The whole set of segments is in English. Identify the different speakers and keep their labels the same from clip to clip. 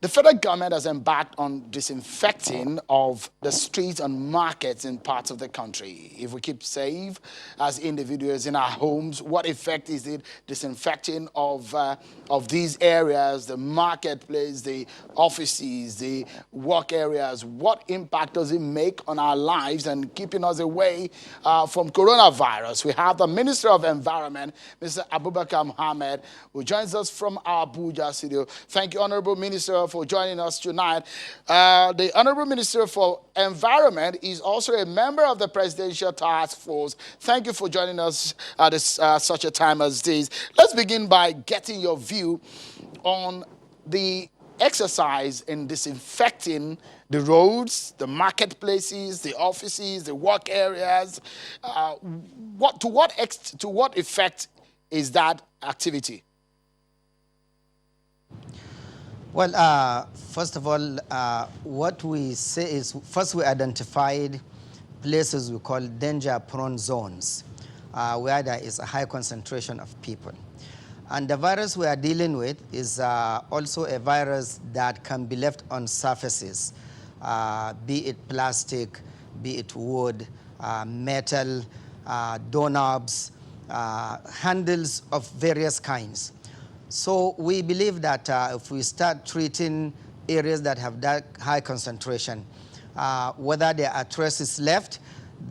Speaker 1: The federal government has embarked on disinfecting of the streets and markets in parts of the country. If we keep safe as individuals in our homes, what effect is it disinfecting of these areas, the marketplace, the offices, the work areas? What impact does it make on our lives and keeping us away from coronavirus? We have the Minister of Environment, Mr. Abubakar Mohammed, who joins us from our Abuja studio. Thank you, Honorable Minister, for joining us tonight. The Honorable Minister for Environment is also a member of the Presidential Task Force. Thank you for joining us at such a time as this. Let's begin by getting your view on the exercise in disinfecting the roads, the marketplaces, the offices, the work areas. To what effect is that activity?
Speaker 2: Well, first of all, what we say is, first we identified places we call danger-prone zones, where there is a high concentration of people. And the virus we are dealing with is also a virus that can be left on surfaces, be it plastic, be it wood, metal, doorknobs, handles of various kinds. So we believe that if we start treating areas that have that high concentration, whether there are traces left,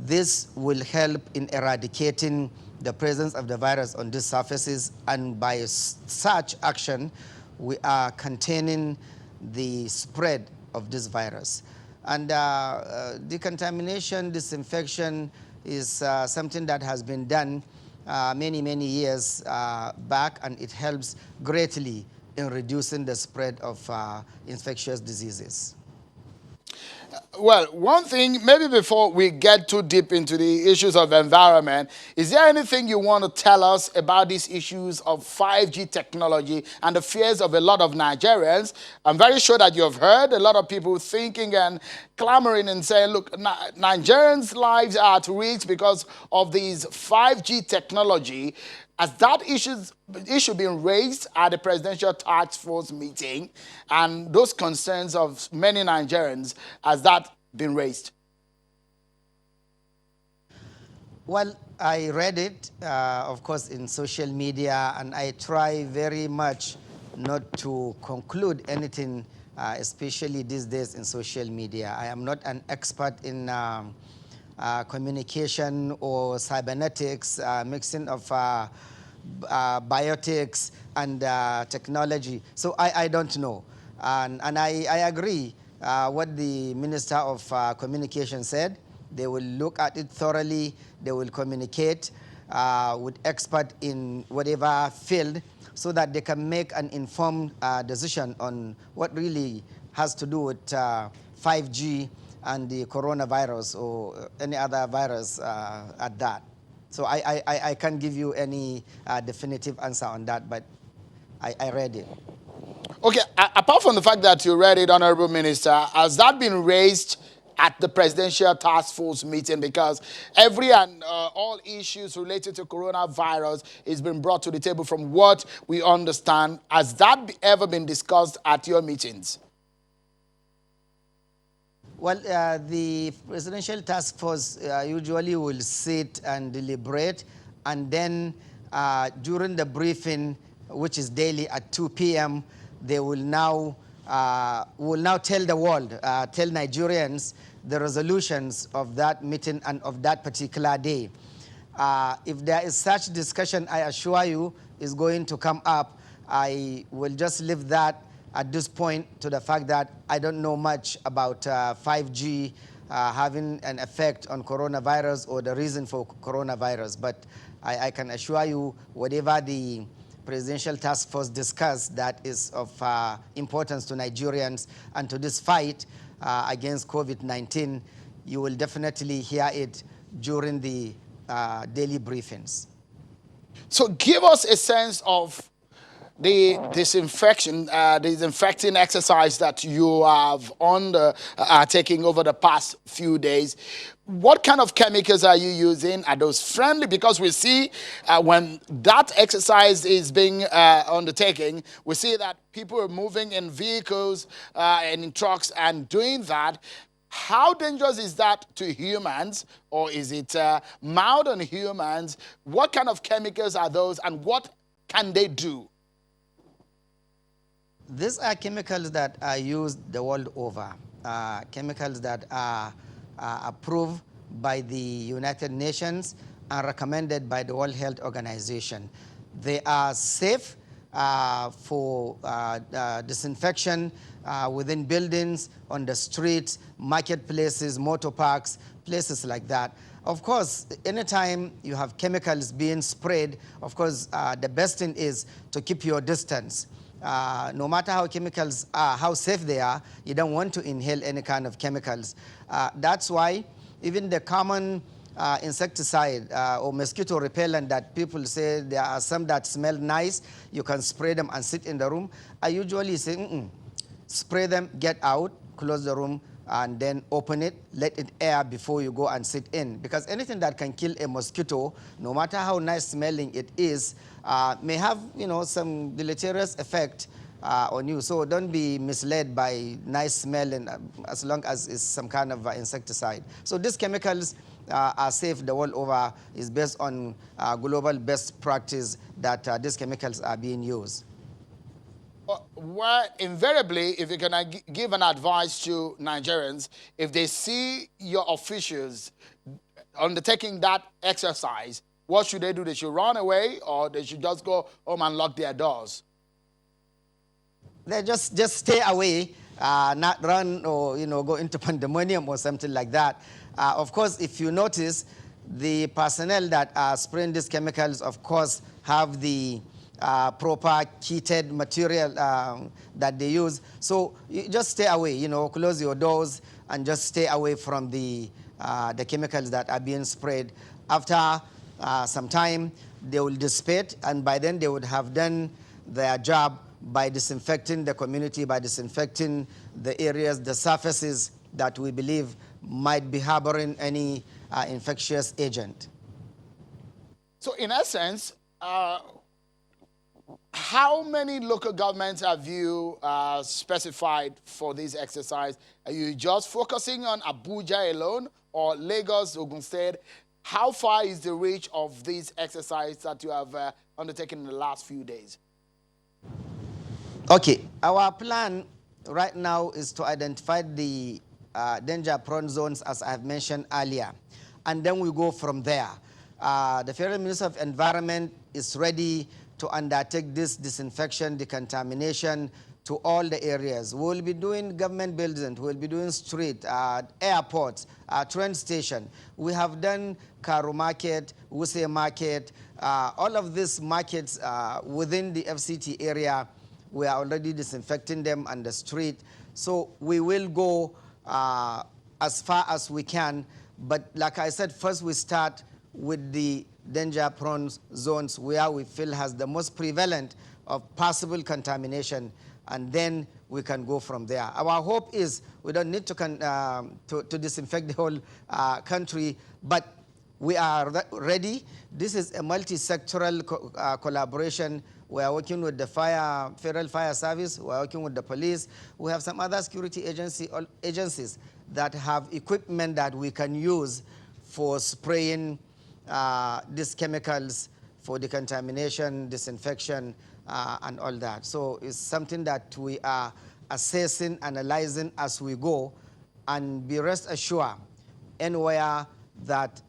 Speaker 2: this will help in eradicating the presence of the virus on these surfaces, and by such action, we are containing the spread of this virus. And decontamination, disinfection is something that has been done many years back, and it helps greatly in reducing the spread of infectious diseases.
Speaker 1: Well, one thing, maybe before we get too deep into the issues of environment, is there anything you want to tell us about these issues of 5G technology and the fears of a lot of Nigerians? I'm very sure that you have heard a lot of people thinking and clamoring and saying, look, Nigerians' lives are at risk because of these 5G technology. Has that issue been raised at the Presidential Task Force meeting, and those concerns of many Nigerians, has that been raised?
Speaker 2: Well, I read it, of course, in social media, and I try very much not to conclude anything, especially these days in social media. I am not an expert in communication or cybernetics, mixing of biotics and technology. So I don't know. And I agree what the Minister of Communication said. They will look at it thoroughly. They will communicate with experts in whatever field so that they can make an informed decision on what really has to do with 5G and the coronavirus or any other virus at that. So I can't give you any definitive answer on that, but I read it.
Speaker 1: Okay, apart from the fact that you read it, Honorable Minister, has that been raised at the Presidential Task Force meeting? Because every and all issues related to coronavirus is being brought to the table from what we understand. Has that ever been discussed at your meetings?
Speaker 2: Well, the Presidential Task Force usually will sit and deliberate, and then during the briefing, which is daily at 2 p.m., they will now tell the world, tell Nigerians the resolutions of that meeting and of that particular day. If there is such discussion, I assure you, is going to come up. I will just leave that at this point to the fact that I don't know much about 5G having an effect on coronavirus or the reason for coronavirus. But I can assure you, whatever the Presidential Task Force discussed that is of importance to Nigerians and to this fight against COVID-19, you will definitely hear it during the daily briefings.
Speaker 1: So give us a sense of the disinfecting exercise that you have taking over the past few days, what kind of chemicals are you using? Are those friendly? Because we see when that exercise is being undertaken, we see that people are moving in vehicles and in trucks and doing that. How dangerous is that to humans, or is it mild on humans? What kind of chemicals are those, and what can they do?
Speaker 2: These are chemicals that are used the world over, chemicals that are approved by the United Nations and recommended by the World Health Organization. They are safe for disinfection within buildings, on the streets, marketplaces, motor parks, places like that. Of course, anytime you have chemicals being sprayed, of course, the best thing is to keep your distance. No matter how chemicals are, how safe they are, you don't want to inhale any kind of chemicals. That's why even the common insecticide or mosquito repellent that people say there are some that smell nice, you can spray them and sit in the room. I usually say, spray them, get out, close the room, and then open it, let it air before you go and sit in. Because anything that can kill a mosquito, no matter how nice smelling it is, may have some deleterious effect on you. So don't be misled by nice smell, and as long as it's some kind of insecticide. So these chemicals are safe the world over. Is based on global best practice that these chemicals are being used.
Speaker 1: Well, invariably, if you can give an advice to Nigerians, if they see your officials undertaking that exercise, what should they do? They should run away, or they should just go home and lock their doors?
Speaker 2: They just stay away, not run or go into pandemonium or something like that. Of course, if you notice, the personnel that are spraying these chemicals, of course, have the proper kitted material that they use. So you just stay away, close your doors and just stay away from the chemicals that are being sprayed. After some time, they will dissipate, and by then they would have done their job by disinfecting the community, by disinfecting the areas, the surfaces that we believe might be harboring any infectious agent.
Speaker 1: So in essence, how many local governments have you specified for this exercise? Are you just focusing on Abuja alone, or Lagos, Ogun State? How far is the reach of this exercise that you have undertaken in the last few days?
Speaker 2: Okay, our plan right now is to identify the danger-prone zones, as I've mentioned earlier, and then we go from there. The Federal Ministry of Environment is ready to undertake this disinfection, decontamination to all the areas. We'll be doing government buildings, we'll be doing street, airports, train station. We have done Karu Market, Wuse Market, all of these markets within the FCT area. We are already disinfecting them on the street. So we will go as far as we can. But like I said, first we start with the danger-prone zones where we feel has the most prevalent of possible contamination, and then we can go from there. Our hope is we don't need to disinfect the whole country, but we are ready. This is a multi-sectoral collaboration. We are working with the Federal Fire Service. We are working with the police. We have some other security agencies that have equipment that we can use for spraying these chemicals for decontamination, disinfection, and all that. So it's something that we are assessing, analyzing as we go, and be rest assured, anywhere that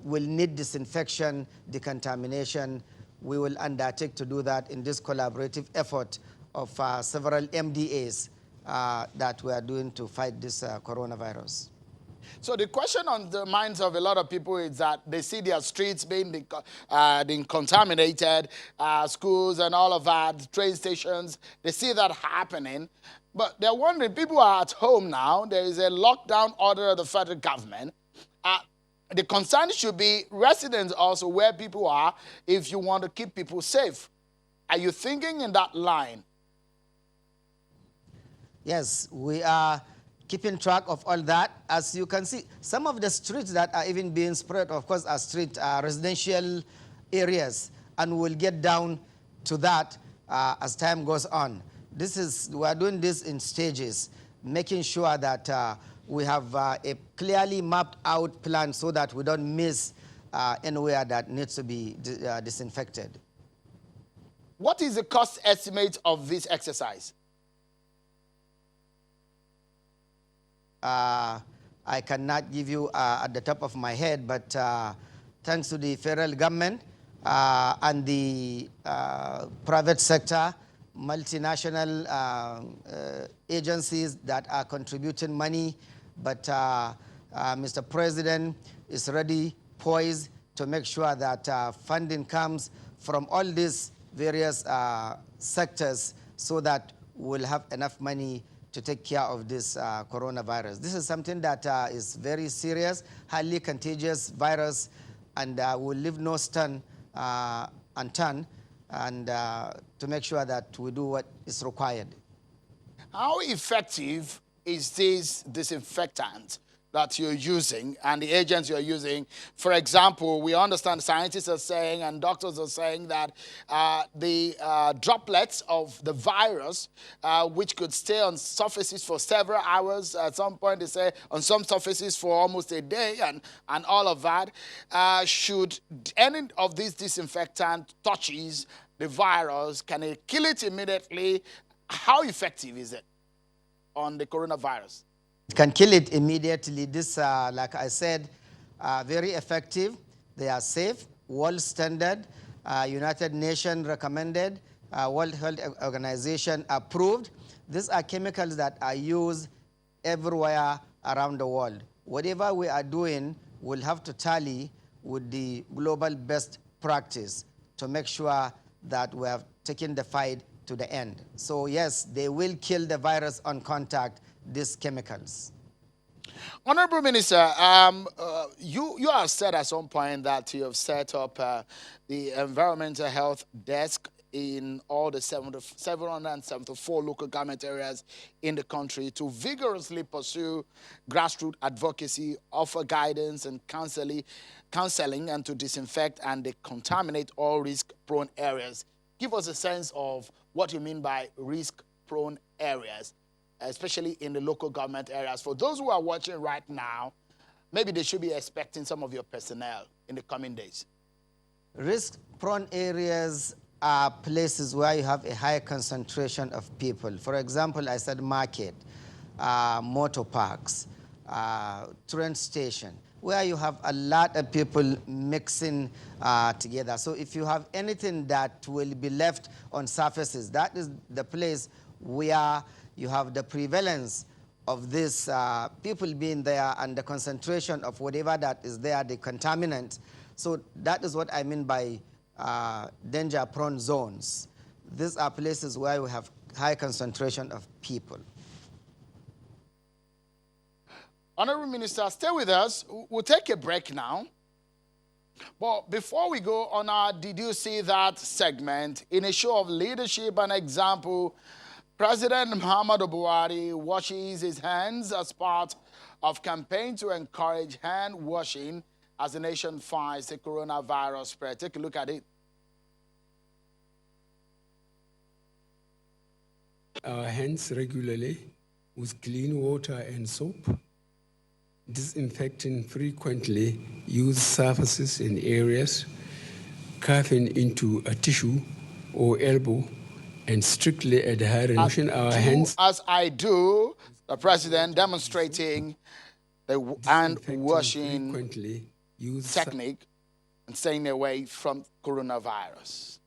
Speaker 2: will need disinfection, decontamination, we will undertake to do that in this collaborative effort of several MDAs that we are doing to fight this coronavirus.
Speaker 1: So the question on the minds of a lot of people is that they see their streets being contaminated, schools and all of that, train stations, they see that happening. But they're wondering, people are at home now, there is a lockdown order of the federal government. The concern should be residents also, where people are, if you want to keep people safe. Are you thinking in that line?
Speaker 2: Yes, we are keeping track of all that. As you can see, some of the streets that are even being spread, of course, are residential areas, and we'll get down to that as time goes on. We are doing this in stages, making sure that we have a clearly mapped out plan so that we don't miss anywhere that needs to be disinfected.
Speaker 1: What is the cost estimate of this exercise?
Speaker 2: I cannot give you at the top of my head, but thanks to the federal government and the private sector, multinational agencies that are contributing money, but Mr. President is ready, poised to make sure that funding comes from all these various sectors so that we'll have enough money to take care of this coronavirus. This is something that is very serious, highly contagious virus, and will leave no stone unturned, and to make sure that we do what is required.
Speaker 1: How effective is this disinfectant that you're using and the agents you're using? For example, we understand scientists are saying and doctors are saying that the droplets of the virus, which could stay on surfaces for several hours, at some point they say on some surfaces for almost a day, and all of that, should any of these disinfectant touches the virus, can it kill it immediately? How effective is it on the coronavirus?
Speaker 2: It can kill it immediately. This, like I said, very effective. They are safe, world standard, United Nations recommended, World Health Organization approved. These are chemicals that are used everywhere around the world. Whatever we are doing will have to tally with the global best practice to make sure that we have taken the fight to the end. So yes, they will kill the virus on contact, these chemicals.
Speaker 1: Honorable Minister, you have said at some point that you have set up the environmental health desk in all the 774 local government areas in the country to vigorously pursue grassroots advocacy, offer guidance and counseling, and to disinfect and decontaminate all risk-prone areas. Give us a sense of what you mean by risk-prone areas, especially in the local government areas. For those who are watching right now, maybe they should be expecting some of your personnel in the coming days.
Speaker 2: Risk-prone areas are places where you have a high concentration of people. For example, I said market, motor parks, train station, where you have a lot of people mixing together. So if you have anything that will be left on surfaces, that is the place where you have the prevalence of these people being there and the concentration of whatever that is there, the contaminant. So that is what I mean by danger-prone zones. These are places where we have high concentration of people.
Speaker 1: Honorable Minister, stay with us. We'll take a break now. But before we go on Did You See That segment, in a show of leadership and example, President Muhammadu Buhari washes his hands as part of campaign to encourage hand washing as the nation fights the coronavirus spread. Take a look at it.
Speaker 3: Our hands regularly with clean water and soap. Disinfecting frequently used surfaces and areas, carving into a tissue or elbow, and strictly adhering our hands.
Speaker 1: As I do, the president demonstrating the hand washing technique and staying away from coronavirus.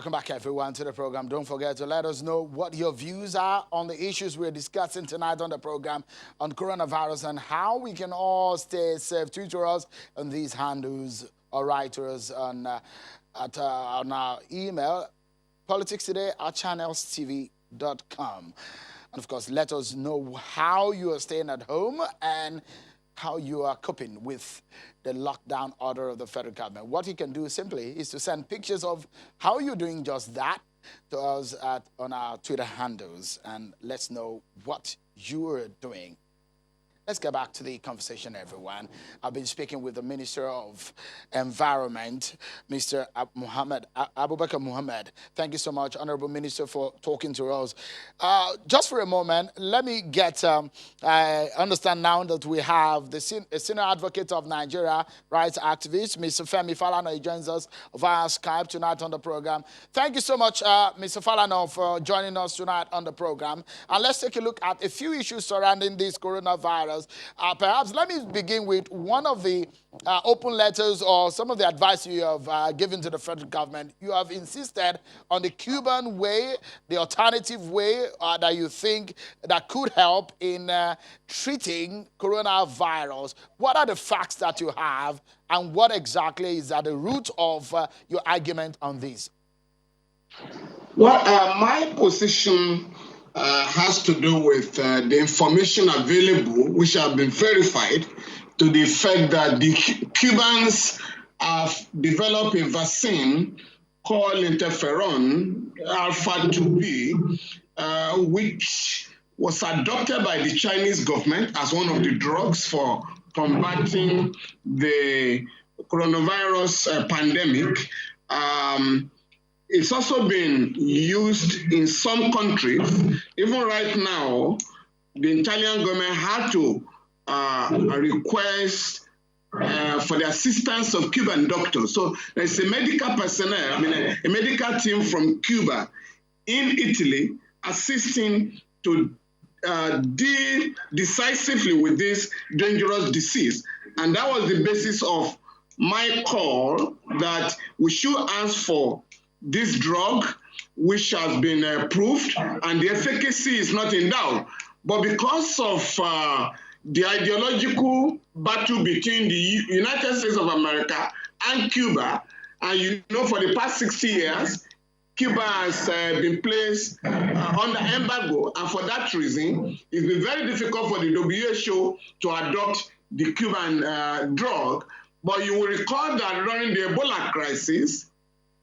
Speaker 1: Welcome back, everyone, to the program. Don't forget to let us know what your views are on the issues we're discussing tonight on the program on coronavirus and how we can all stay safe. Tweet to us on these handles or write to us on our email, politicstoday@channelstv.com. And, of course, let us know how you are staying at home and how you are coping with the lockdown order of the federal government. What you can do simply is to send pictures of how you're doing just that to us on our Twitter handles and let's know what you are doing. Let's get back to the conversation, everyone. I've been speaking with the Minister of Environment, Mr. Abubakar Muhammad. Thank you so much, Honorable Minister, for talking to us. Just for a moment, let me I understand now that we have the Senior Advocate of Nigeria, rights activist, Mr. Femi Falana. He joins us via Skype tonight on the program. Thank you so much, Mr. Falana, for joining us tonight on the program. And let's take a look at a few issues surrounding this coronavirus. Perhaps let me begin with one of the open letters or some of the advice you have given to the federal government. You have insisted on the Cuban way, the alternative way that you think that could help in treating coronavirus. What are the facts that you have and what exactly is at the root of your argument on this?
Speaker 4: Well, my position has to do with the information available, which have been verified, to the effect that the Cubans have developed a vaccine called interferon alpha 2B, which was adopted by the Chinese government as one of the drugs for combating the coronavirus pandemic. It's also been used in some countries. Even right now, the Italian government had to request for the assistance of Cuban doctors. So there's a medical personnel, a medical team from Cuba in Italy assisting to deal decisively with this dangerous disease. And that was the basis of my call that we should ask for this drug, which has been approved, and the efficacy is not in doubt. But because of the ideological battle between the United States of America and Cuba, and for the past 60 years, Cuba has been placed under embargo, and for that reason, it's been very difficult for the WHO to adopt the Cuban drug. But you will recall that during the Ebola crisis,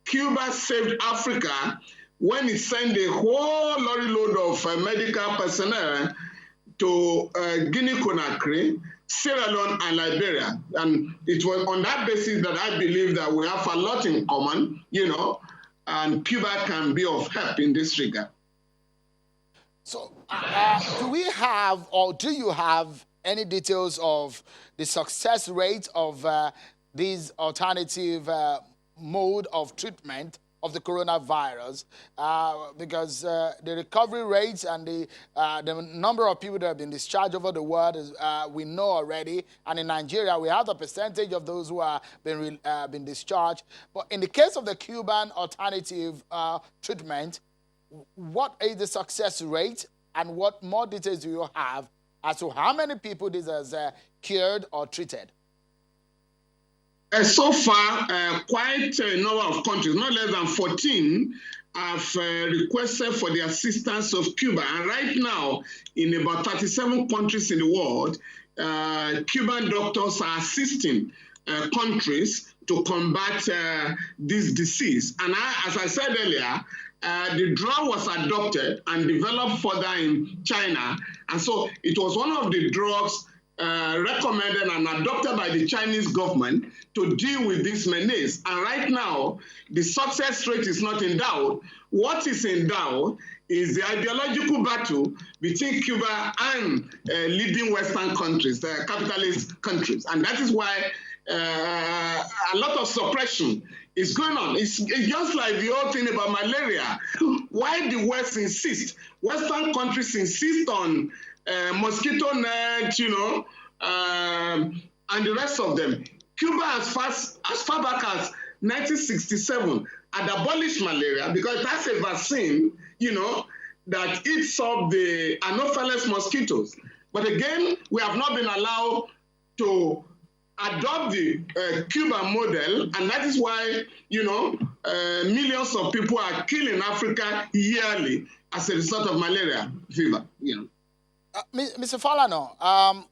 Speaker 4: Cuba saved Africa when it sent a whole lorry load of medical personnel to Guinea-Conakry, Sierra Leone, and Liberia. And it was on that basis that I believe that we have a lot in common, and Cuba can be of help in this regard.
Speaker 1: So do you have any details of the success rate of these alternative mode of treatment of the coronavirus, because the recovery rates and the number of people that have been discharged over the world is, we know already, and in Nigeria we have the percentage of those who are been discharged. But in the case of the Cuban alternative treatment, what is the success rate and what more details do you have as to how many people this has cured or treated?
Speaker 4: So far, quite a number of countries, not less than 14, have requested for the assistance of Cuba. And right now, in about 37 countries in the world, Cuban doctors are assisting countries to combat this disease. And as I said earlier, the drug was adopted and developed further in China. And so it was one of the drugs recommended and adopted by the Chinese government to deal with this menace. And right now, the success rate is not in doubt. What is in doubt is the ideological battle between Cuba and leading Western countries, the capitalist countries. And that is why a lot of suppression is going on. It's just like the whole thing about malaria. Why the West insist, Western countries insist on mosquito net, and the rest of them. Cuba, as far back as 1967 had abolished malaria because it has a vaccine, that eats up the Anopheles mosquitoes. But again, we have not been allowed to adopt the Cuban model, and that is why, millions of people are killed in Africa yearly as a result of malaria fever.
Speaker 1: Mr. Falana,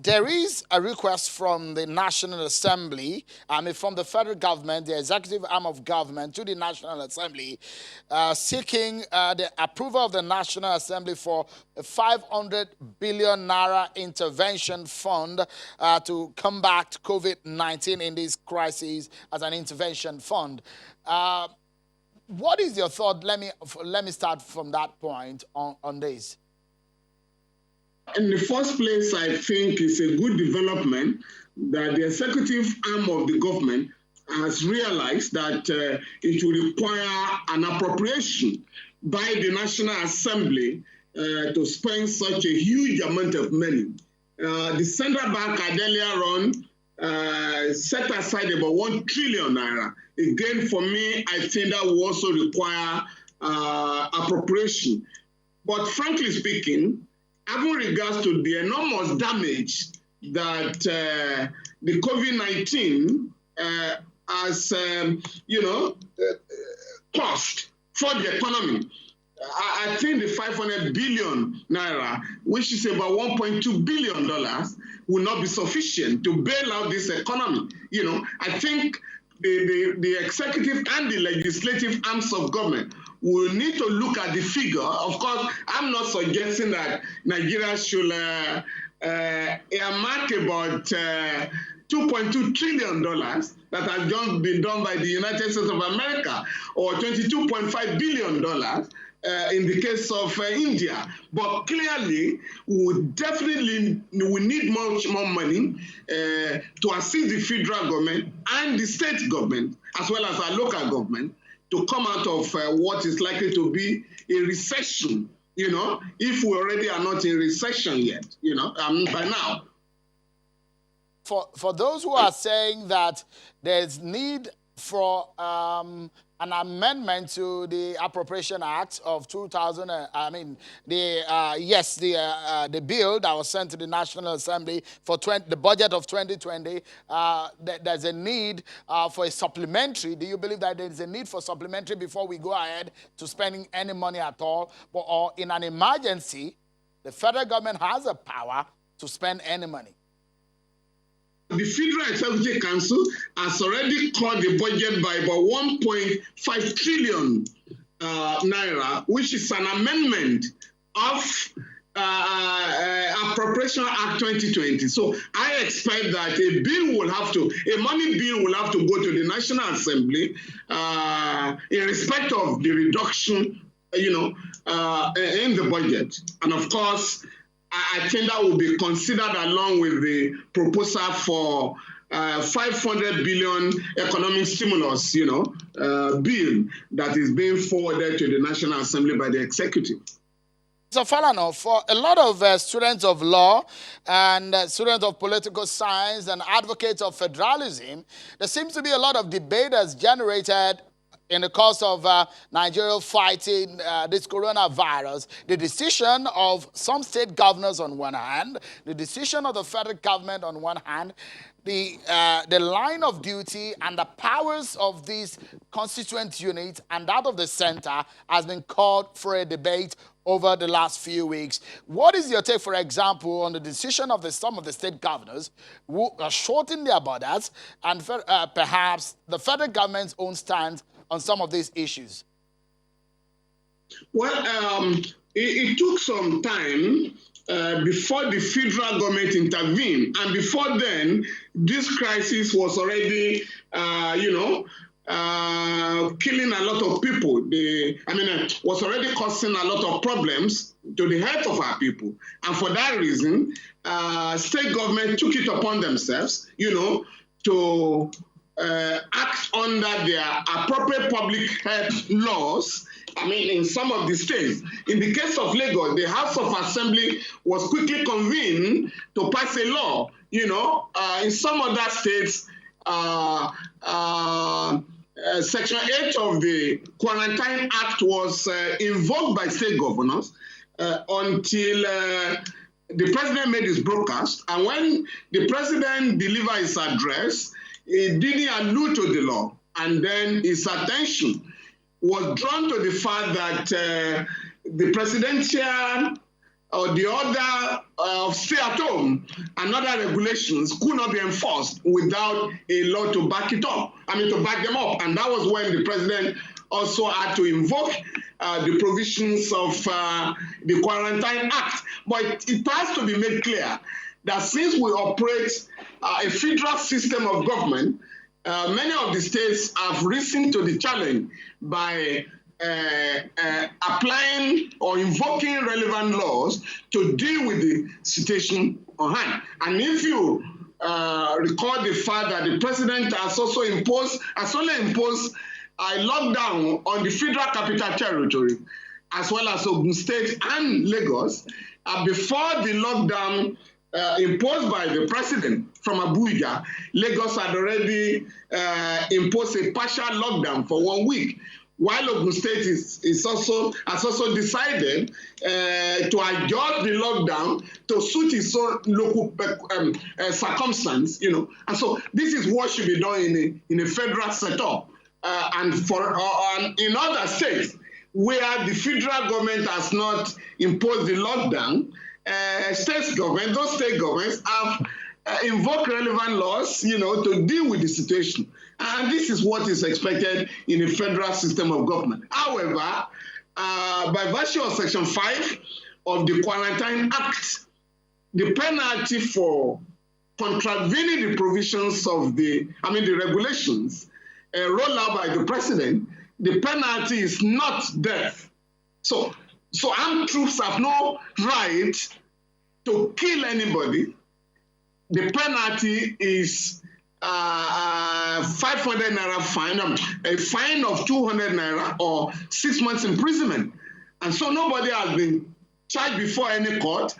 Speaker 1: there is a request from the National Assembly, from the federal government, the executive arm of government, to the National Assembly, seeking the approval of the National Assembly for a 500 billion naira intervention fund to combat COVID-19 in this crisis as an intervention fund. What is your thought? Let me start from that point on this.
Speaker 4: In the first place, I think it's a good development that the executive arm of the government has realized that it will require an appropriation by the National Assembly to spend such a huge amount of money. The central bank had earlier on set aside about 1 trillion naira. Again, for me, I think that will also require appropriation. But frankly speaking, having regards to the enormous damage that the COVID-19 has, caused for the economy, I think the 500 billion naira, which is about $1.2 billion, will not be sufficient to bail out this economy. I think the executive and the legislative arms of government will need to look at the figure. Of course, I'm not suggesting that Nigeria should earmark about $2.2 trillion that has just been done by the United States of America, or $22.5 billion in the case of India. But clearly, we definitely need much more money to assist the federal government and the state government, as well as our local government, to come out of what is likely to be a recession, if we already are not in recession yet, by now.
Speaker 1: For those who are saying that there's need for an amendment to the Appropriation Act of 2000, the bill that was sent to the National Assembly for the budget of 2020, there's a need for a supplementary. Do you believe that there's a need for supplementary before we go ahead to spending any money at all? Or in an emergency, the federal government has a power to spend any money?
Speaker 4: The Federal Executive Council has already cut the budget by about 1.5 trillion naira, which is an amendment of Appropriation Act 2020. So I expect that a money bill will have to go to the National Assembly in respect of the reduction, in the budget. And of course, I think that will be considered along with the proposal for 500 billion economic stimulus, bill that is being forwarded to the National Assembly by the executive.
Speaker 1: So, Falana, for a lot of students of law and students of political science and advocates of federalism, there seems to be a lot of debate that's generated in the course of Nigeria fighting this coronavirus. The decision of some state governors on one hand, the decision of the federal government on one hand, the line of duty and the powers of these constituent units and that of the center has been called for a debate over the last few weeks. What is your take, for example, on the decision of some of the state governors who are shortening their borders and perhaps the federal government's own stand on some of these issues?
Speaker 4: Well, it took some time before the federal government intervened. And before then, this crisis was already, killing a lot of people. Was already causing a lot of problems to the health of our people. And for that reason, state government took it upon themselves, to act under their appropriate public health laws. In some of the states. In the case of Lagos, the House of Assembly was quickly convened to pass a law. In some other states, Section 8 of the Quarantine Act was invoked by state governors until the president made his broadcast. And when the president delivered his address, he didn't allude to the law. And then his attention was drawn to the fact that the presidential or the order of stay at home and other regulations could not be enforced without a law to back it up, to back them up. And that was when the president also had to invoke the provisions of the Quarantine Act. But it has to be made clear that since we operate a federal system of government, many of the states have risen to the challenge by applying or invoking relevant laws to deal with the situation on hand. And if you recall the fact that the president has only imposed a lockdown on the Federal Capital Territory, as well as Ogun State and Lagos, before the lockdown imposed by the president from Abuja, Lagos had already imposed a partial lockdown for 1 week, while Ogun State has also decided to adjust the lockdown to suit its own local circumstance, And so this is what should be done in a federal setup. And in other states where the federal government has not imposed the lockdown, those state governments have invoked relevant laws, to deal with the situation. And this is what is expected in a federal system of government. However, by virtue of Section 5 of the Quarantine Act, the penalty for contravening the provisions of the regulations rolled out by the president, the penalty is not death. So armed troops have no right to kill anybody. The penalty is 500 naira fine, a fine of 200 naira or 6 months imprisonment. And so nobody has been charged before any court.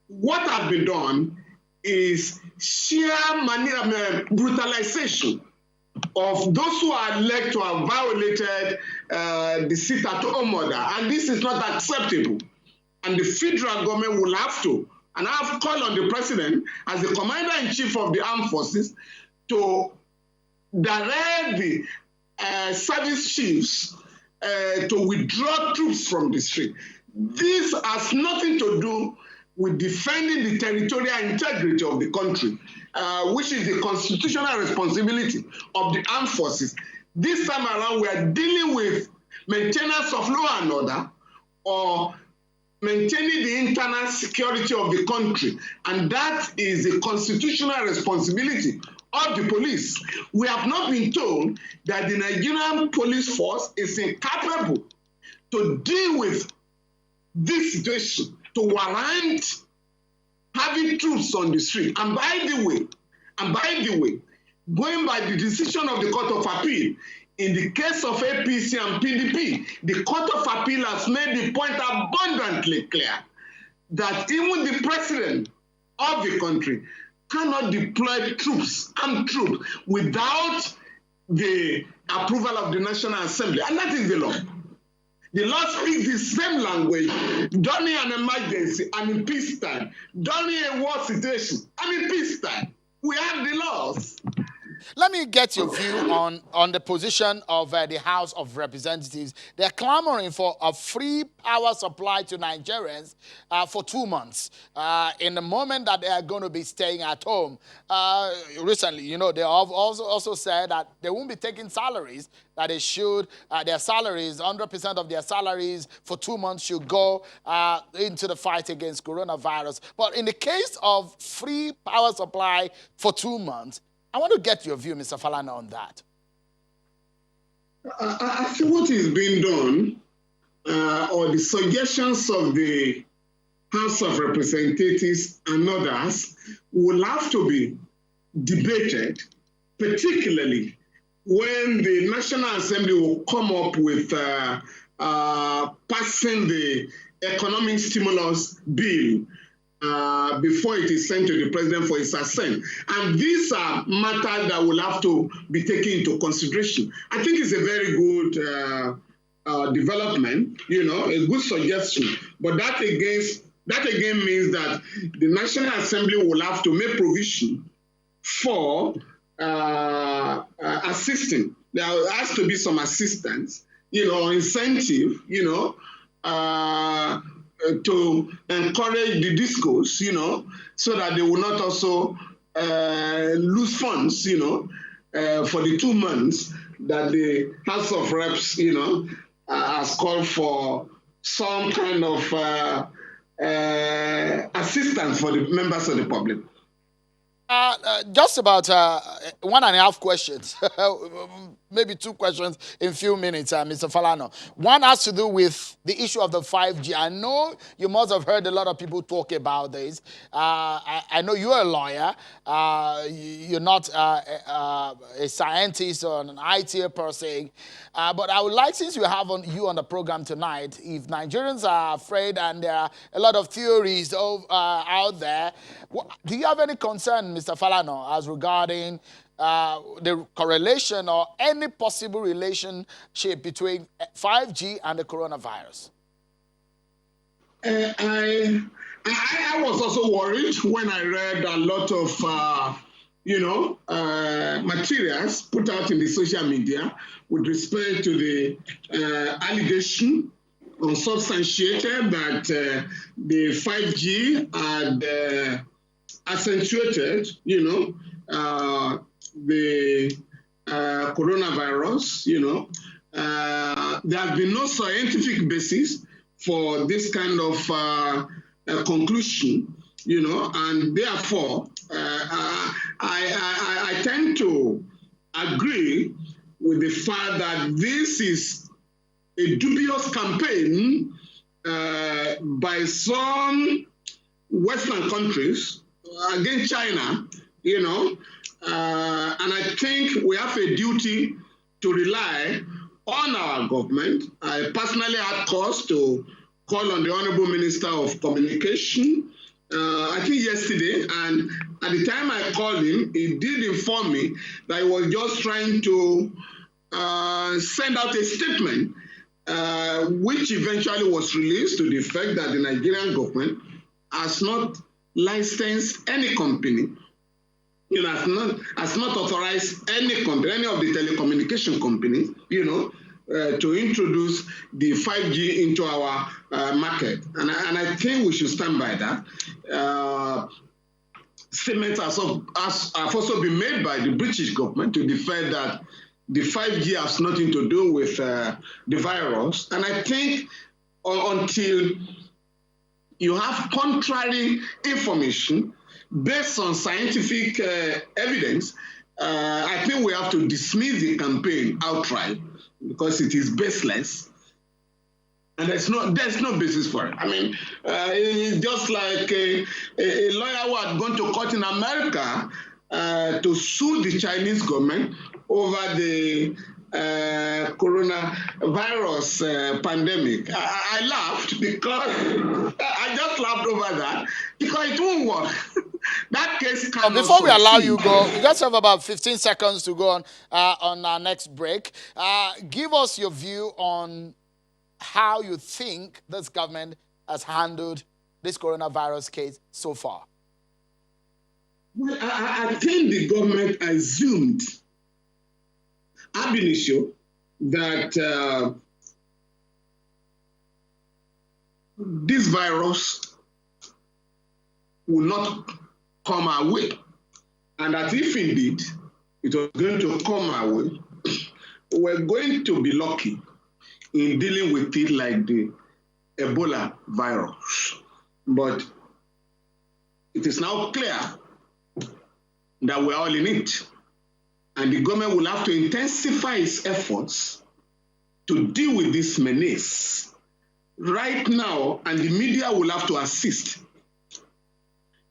Speaker 4: What has been done is sheer brutalization of those who are alleged to have violated the sit-at-home order. And this is not acceptable. And the federal government will have to, and I have called on the president as the commander-in-chief of the armed forces to direct the service chiefs to withdraw troops from the street. This has nothing to do with defending the territorial integrity of the country, which is the constitutional responsibility of the armed forces. This time around, we are dealing with maintenance of law and order or maintaining the internal security of the country. And that is the constitutional responsibility of the police. We have not been told that the Nigerian police force is incapable to deal with this situation, to warrant having troops on the street. And by the way, going by the decision of the Court of Appeal, in the case of APC and PDP, the Court of Appeal has made the point abundantly clear that even the president of the country cannot deploy troops, armed troops, without the approval of the National Assembly. And that is the law. The law speaks the same language during an emergency and in peacetime, during a war situation and in peacetime. We have the laws.
Speaker 1: Let me get your view on the position of the House of Representatives. They're clamoring for a free power supply to Nigerians for 2 months in the moment that they are going to be staying at home. Recently, they have also said that they won't be taking salaries, that they should, their salaries, 100% of their salaries for 2 months should go into the fight against coronavirus. But in the case of free power supply for 2 months, I want to get your view, Mr. Falana, on that.
Speaker 4: I think what is being done, or the suggestions of the House of Representatives and others, will have to be debated, particularly when the National Assembly will come up with passing the economic stimulus bill before it is sent to the president for his assent. And these are matters that will have to be taken into consideration. I think it's a very good development, a good suggestion. But that again means that the National Assembly will have to make provision for assisting. There has to be some assistance, incentive, to encourage the discourse, so that they will not also lose funds, for the 2 months that the House of Reps, has called for some kind of assistance for the members of the public.
Speaker 1: Just about 1.5 questions, maybe 2 questions in a few minutes, Mr. Falana. One has to do with the issue of the 5G. I know you must have heard a lot of people talk about this. I know you're a lawyer. You're not a scientist or an IT person. But I would like, since you have you on the program tonight, if Nigerians are afraid and there are a lot of theories out there, do you have any concern, Mr. Falana, as regarding the correlation or any possible relationship between 5G and the coronavirus?
Speaker 4: I was also worried when I read a lot of materials put out in the social media with respect to the allegation unsubstantiated that the 5G had accentuated, the coronavirus. There has been no scientific basis for this kind of conclusion, and therefore I tend to agree with the fact that this is a dubious campaign by some Western countries against China, and I think we have a duty to rely on our government. I personally had cause to call on the Honorable Minister of Communication, I think yesterday, and at the time I called him, he did inform me that he was just trying to send out a statement, which eventually was released to the effect that the Nigerian government has not licensed any company, has not authorized any company, any of the telecommunication companies, to introduce the 5G into our market. And I think we should stand by that. Statements have also been made by the British government to defend that the 5G has nothing to do with the virus. And I think until you have contrary information based on scientific evidence, I think we have to dismiss the campaign outright because it is baseless. And there's no basis for it. I mean, it's just like a lawyer who had gone to court in America to sue the Chinese government over the coronavirus pandemic. I laughed because I just laughed over that because it won't work. That case cannot
Speaker 1: before we allow you
Speaker 4: succeed.
Speaker 1: go, we just have about 15 seconds to go on our next break. Give us your view on how you think this government has handled this coronavirus case so far.
Speaker 4: Well, I think the government assumed ab initio that this virus will not come our way, and that if indeed it was going to come our way, we're going to be lucky in dealing with it like the Ebola virus. But it is now clear that we're all in it. And the government will have to intensify its efforts to deal with this menace right now, and the media will have to assist.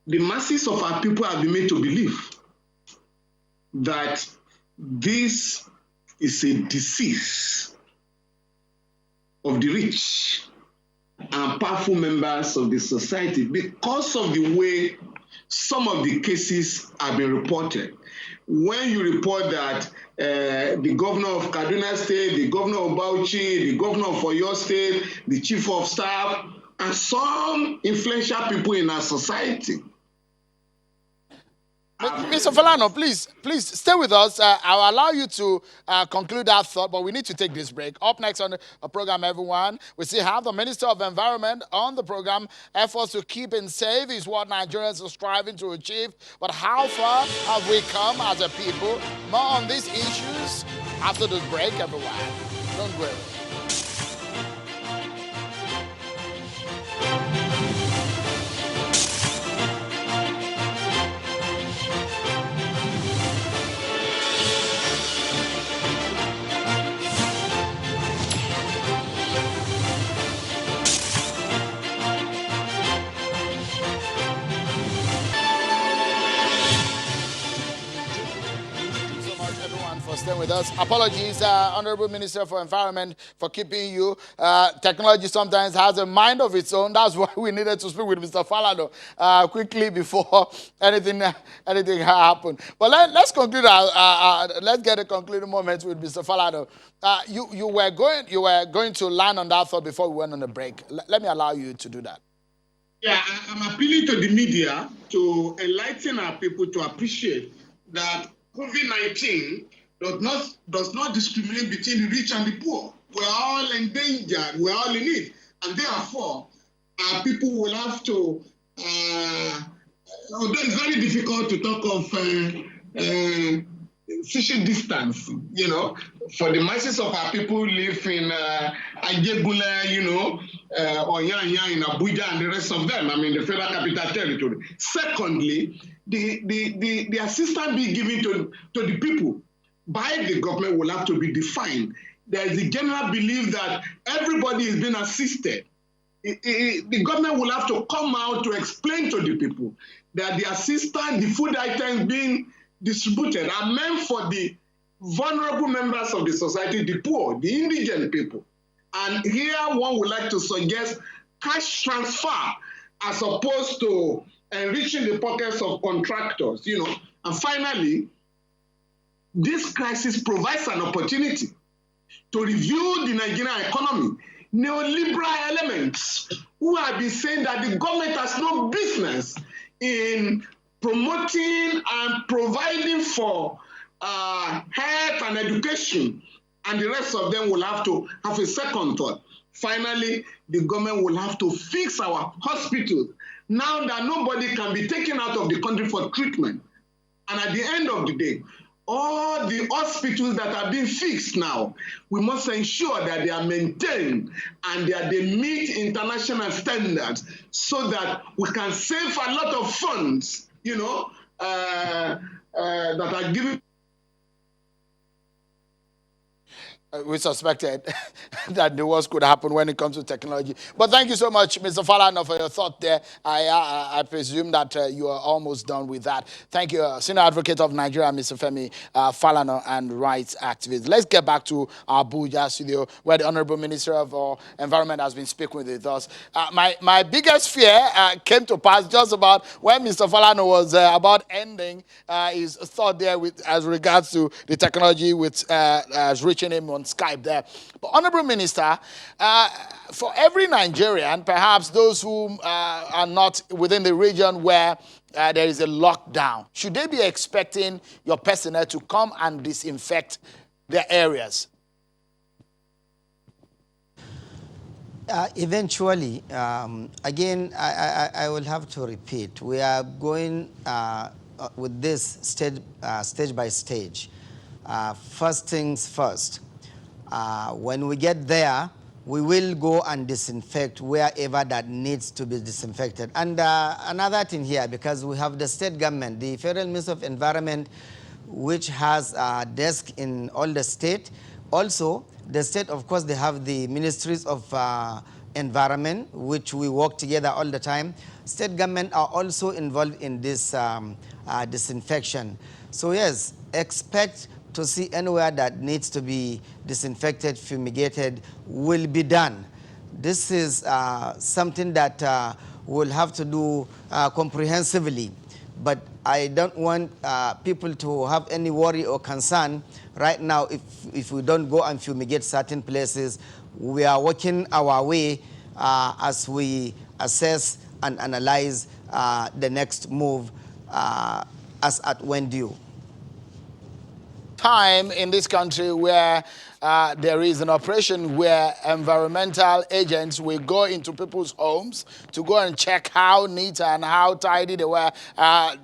Speaker 4: The masses of our people have been made to believe that this is a disease of the rich and powerful members of the society because of the way some of the cases have been reported. When you report that the governor of Kaduna State, the governor of Bauchi, the governor of Oyo State, the chief of staff, and some influential people in our society.
Speaker 1: Mr. Falana, please stay with us. I'll allow you to conclude that thought, but we need to take this break. Up next on the program, everyone, we still have the Minister of Environment on the program. Efforts to keep it safe is what Nigerians are striving to achieve. But how far have we come as a people? More on these issues after this break, everyone. Don't worry. For staying with us. Apologies, Honorable Minister for Environment, for keeping you. Technology sometimes has a mind of its own. That's why we needed to speak with Mr. Falana quickly before anything happened. But let's conclude. Let's get a concluding moment with Mr. Falana. You were going to land on that thought before we went on the break. Let me allow you to do that.
Speaker 4: Yeah, I'm appealing to the media to enlighten our people to appreciate that COVID-19 does not discriminate between the rich and the poor. We're all endangered. We're all in it. And therefore, our people will have to, although it's very difficult to talk of social distance, for the masses of our people who live in Ajegule, Oyanya in Abuja and the rest of them, the Federal Capital Territory. Secondly, the assistance being given to the people by the government will have to be defined. There is a general belief that everybody is being assisted. The government will have to come out to explain to the people that the assistance, the food items being distributed are meant for the vulnerable members of the society, the poor, the indigent people. And here one would like to suggest cash transfer as opposed to enriching the pockets of contractors, And finally, this crisis provides an opportunity to review the Nigerian economy. Neoliberal elements who have been saying that the government has no business in promoting and providing for health and education, and the rest of them will have to have a second thought. Finally, the government will have to fix our hospitals now that nobody can be taken out of the country for treatment. And at the end of the day, all the hospitals that are being fixed now, we must ensure that they are maintained and that they meet international standards so that we can save a lot of funds, that are given.
Speaker 1: We suspected that the worst could happen when it comes to technology. But thank you so much, Mr. Falana, for your thought there. I presume that you are almost done with that. Thank you, Senior Advocate of Nigeria, Mr. Femi Falana, and rights activist. Let's get back to our Abuja studio, where the Honorable Minister of Environment has been speaking with us. My biggest fear came to pass just about when Mr. Falana was about ending his thought there as regards to the technology as reaching him on Skype there. But Honorable Minister, for every Nigerian, perhaps those who are not within the region where there is a lockdown, should they be expecting your personnel to come and disinfect their areas?
Speaker 2: Eventually, again, I will have to repeat, we are going with this stage by stage. First things first. When we get there, we will go and disinfect wherever that needs to be disinfected. And another thing here, because we have the state government, the Federal Ministry of Environment, which has a desk in all the state. Also, the state, of course, they have the ministries of environment, which we work together all the time. State government are also involved in this disinfection. So yes, expect to see anywhere that needs to be disinfected, fumigated, will be done. This is something that we'll have to do comprehensively. But I don't want people to have any worry or concern. Right now, if we don't go and fumigate certain places, we are working our way as we assess and analyze the next move as at when due.
Speaker 1: Time in this country where there is an operation where environmental agents will go into people's homes to go and check how neat and how tidy they were.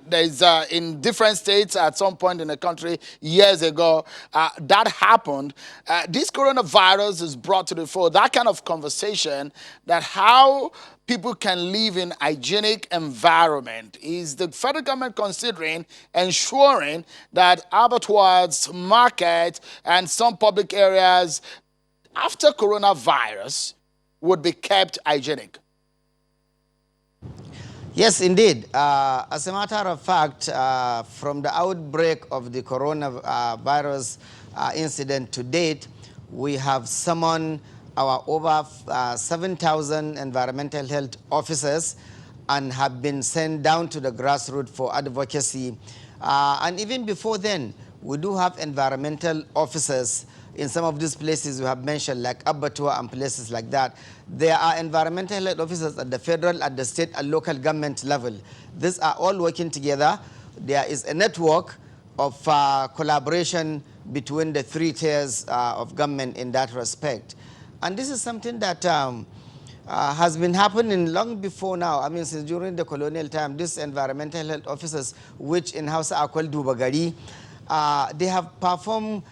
Speaker 1: There's in different states at some point in the country years ago that happened. This coronavirus is brought to the fore. That kind of conversation, that how people can live in hygienic environment. Is the federal government considering ensuring that abattoirs, market, and some public areas after coronavirus would be kept hygienic?
Speaker 2: Yes, indeed. As a matter of fact, from the outbreak of the coronavirus incident to date, we have summoned our over 7,000 environmental health officers and have been sent down to the grassroots for advocacy. And even before then, we do have environmental officers in some of these places we have mentioned, like Abattoir and places like that. There are environmental health officers at the federal, at the state, and local government level. These are all working together. There is a network of collaboration between the three tiers of government in that respect. And this is something that has been happening long before now. I mean, since during the colonial time, these environmental health officers, which in Hausa are called Dubagari, they have performed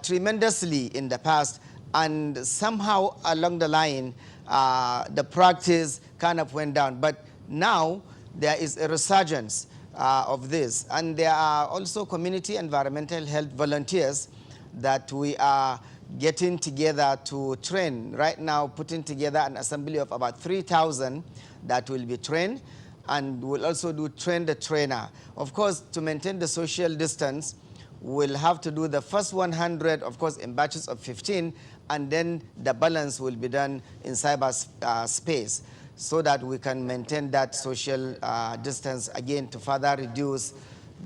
Speaker 2: tremendously in the past, and somehow along the line, the practice kind of went down. But now there is a resurgence of this, and there are also community environmental health volunteers that we are getting together to train. Right now, putting together an assembly of about 3,000 that will be trained, and we'll also do train the trainer. Of course, to maintain the social distance, we'll have to do the first 100, of course, in batches of 15, and then the balance will be done in cyberspace so that we can maintain that social distance, again, to further reduce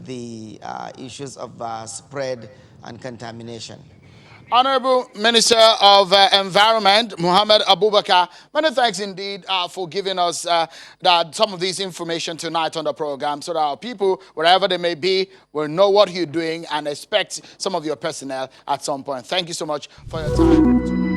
Speaker 2: the issues of spread and contamination.
Speaker 1: Honorable Minister of Environment, Muhammad Abubakar, many thanks indeed for giving us some of this information tonight on the program, so that our people, wherever they may be, will know what you're doing and expect some of your personnel at some point. Thank you so much for your time.